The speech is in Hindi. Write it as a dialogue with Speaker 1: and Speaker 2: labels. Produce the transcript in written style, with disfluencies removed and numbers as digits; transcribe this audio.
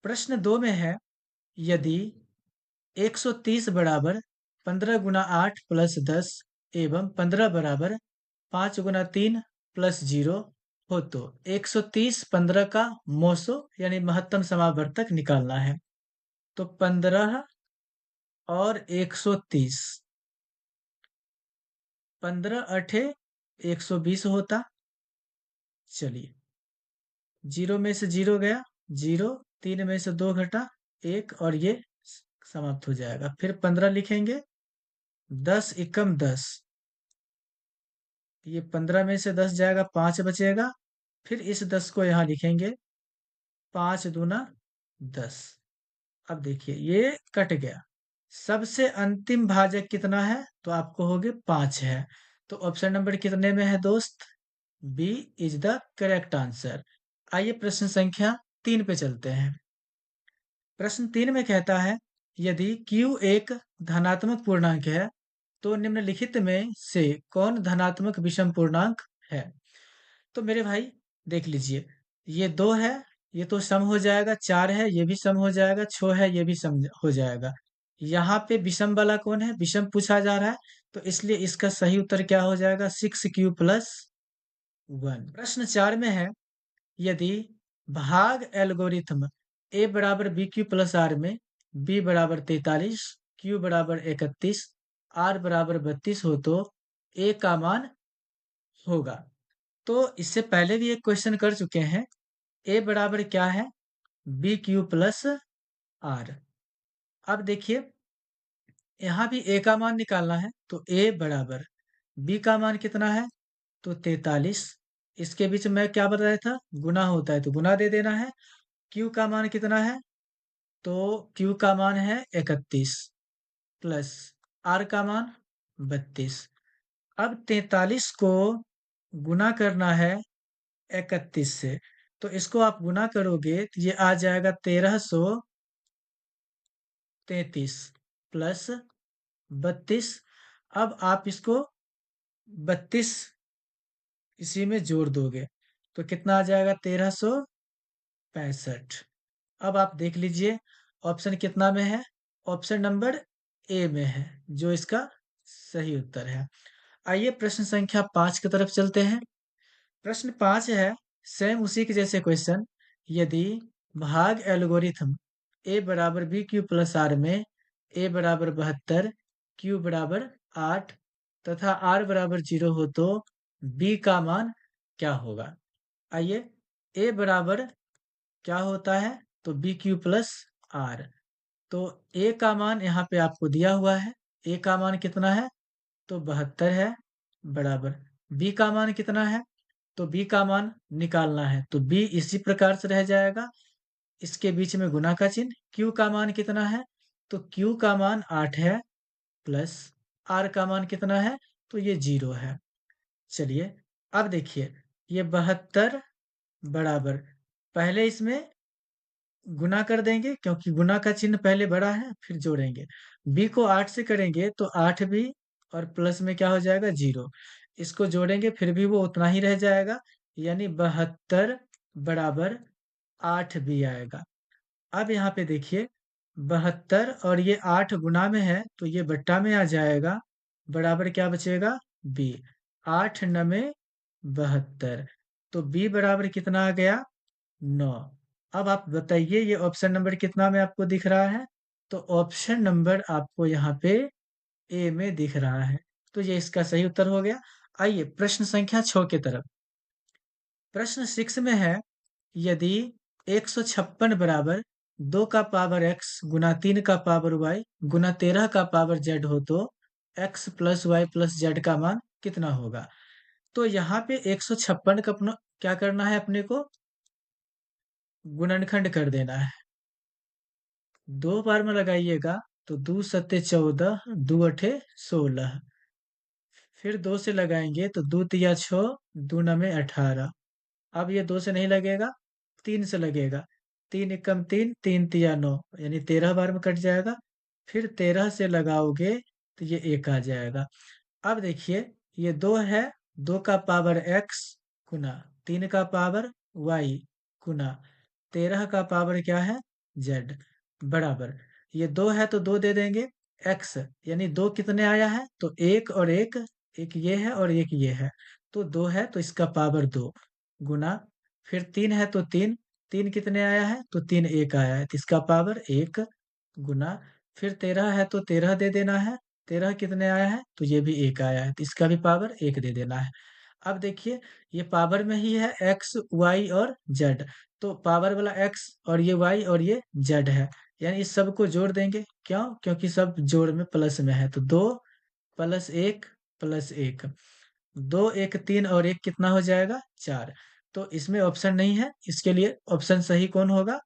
Speaker 1: प्रश्न 2 में है, यदि 130 बराबर 15 गुना 8 प्लस 10 एवं 15 बराबर 5 गुना 3 प्लस 0 हो तो 130 15 का मोसो यानी महत्तम समावर्तक निकालना है। तो 15 और 130, 15 अठे 120 होता। चलिए, 0 में से 0 गया, 0, 3 में से 2 घटा 1 और ये समाप्त हो जाएगा। फिर 15 लिखेंगे, 10 एकम 10, ये 15 में से 10 जाएगा, 5 बचेगा। फिर इस 10 को यहाँ लिखेंगे, 5 दूना 10। अब देखिए ये कट गया। सबसे अंतिम भाजक कितना है? तो आपको होगे 5 है। तो ऑप्शन नंबर कितने में है दोस्त? B is the correct answer. आइए प्रश्न संख्या 3 पे चलते हैं। प्रश्न 3 में कहता है, यदि Q एक धनात्मक पूर्णांक है तो निम्नलिखित में से कौन धनात्मक विषम पूर्णांक है? तो मेरे भाई देख लीजिए, ये 2 है, ये तो सम हो जाएगा, 4 है, ये भी सम हो जाएगा, 6 है, ये भी सम हो जाएगा। यहाँ पे विषम वाला कौन है? विषम पूछा जा रहा है, तो इसलिए इसका सही उत्तर क्या हो जाएगा? 6Q plus 1। प्रश्न 4 में है, यदि भाग एल्गोरिथ्म ए बराबर बी क्यू प्लस आर में बी बराबर 43, क्यू बराबर 31, आर बराबर 32 हो तो ए का मान होगा। तो इससे पहले भी एक क्वेश्चन कर चुके हैं। ए बराबर क्या है? B Q plus R. अब देखिए, यहाँ भी ए का मान निकालना है, तो ए बराबर बी का मान कितना है? तो 43। इसके बीच में क्या बताया था? गुना होता है तो गुना दे देना है। क्यू का मान कितना है? तो क्यू का मान है 31 प्लस आर का मान 32। अब 43 को गुना करना है 31 से, तो इसको आप गुना करोगे तो ये आ जाएगा 1333 प्लस 32। अब आप इसको 32 इसी में जोड़ दोगे तो कितना आ जाएगा? 1365। अब आप देख लीजिए ऑप्शन कितना में है? ऑप्शन नंबर ए में है, जो इसका सही उत्तर है। आइए प्रश्न संख्या 5 की तरफ चलते हैं। प्रश्न 5 है, सेम उसी के जैसे क्वेश्चन। यदि भाग एल्गोरिथम ए बराबर बी क्यू प्लस आर में ए बराबर 72, क्यू बराबर 8 तथा आर बराबर 0 हो तो बी का मान क्या होगा? आइए, ए बराबर क्या होता है? तो बी क्यू प्लस आर। तो ए का मान यहाँ पे आपको दिया हुआ है। ए का मान कितना है? तो 72 है, बराबर बी का मान कितना है? तो बी का मान निकालना है, तो बी इसी प्रकार से रह जाएगा, इसके बीच में गुना का चिन्ह। क्यू का मान कितना है? तो क्यू का मान 8 है, प्लस आर का मान कितना है? तो ये 0 है। चलिए, अब देखिए, ये 72 बराबर, पहले इसमें गुना कर देंगे क्योंकि गुना का चिन्ह पहले बड़ा है, फिर जोड़ेंगे। बी को 8 से करेंगे तो 8 भी, और प्लस में क्या हो जाएगा? 0। इसको जोड़ेंगे फिर भी वो उतना ही रह जाएगा, यानी 72 बराबर 8 भी आएगा। अब यहाँ पे देखिए, 72 और ये 8 गुना में है तो ये बट्टा में आ जाएगा, बराबर क्या बचेगा? बी। 8 नमे 72, तो बी बराबर कितना आ गया? 9। अब आप बताइए, ये ऑप्शन नंबर कितना में आपको दिख रहा है? तो ऑप्शन नंबर आपको यहाँ पे ए में दिख रहा है, तो ये इसका सही उत्तर हो गया। आइए प्रश्न संख्या 6 की तरफ। प्रश्न 6 में है, यदि 156 बराबर 2 का पावर x गुना 3 का पावर y गुना 13 का पावर z हो तो x plus Y plus Z का मान कितना होगा? तो यहाँ पे 156 का अपना क्या करना है? अपने को गुणनखंड कर देना है। 2 बार में लगाइएगा तो 2 सत्ते 14, 2 अठे 16। फिर 2 से लगाएंगे तो 2 तिया 6, 2 नमे 18। अब ये 2 से नहीं लगेगा, 3 से लगेगा। 3 एकम 3, 3 तिया 9, यानी 13 बार में कट जाएगा। फिर 13 से लगाओगे तो ये 1 आ जाएगा। अब देखिए, ये 2 है, 2 का पावर x गुना 3 का पावर y गुना 13 का पावर क्या है? जेड बराबर, ये 2 है तो 2 दे देंगे, एक्स यानी 2 कितने आया है, तो एक और एक, एक ये है और एक ये है, तो 2 है तो इसका पावर 2 गुना, फिर 3 है तो 3, 3 कितने आया है, तो 3 एक आया है तो इसका पावर 1 गुना, फिर 13 है तो 13 दे देना है, 13 कितने आया है, तो ये भी 1 आया है तो इसका भी पावर 1 दे देना है। अब देखिए ये पावर में ही है एक्स वाई और जेड, तो पावर वाला एक्स और ये वाई और ये जेड है, यानी इस सब को जोड़ देंगे, क्यों, क्योंकि सब जोड़ में प्लस में है, तो 2 प्लस 1 प्लस 1, 2 1 3 और 1 कितना हो जाएगा, 4। तो इसमें ऑप्शन नहीं है, इसके लिए ऑप्शन सही कौन होगा,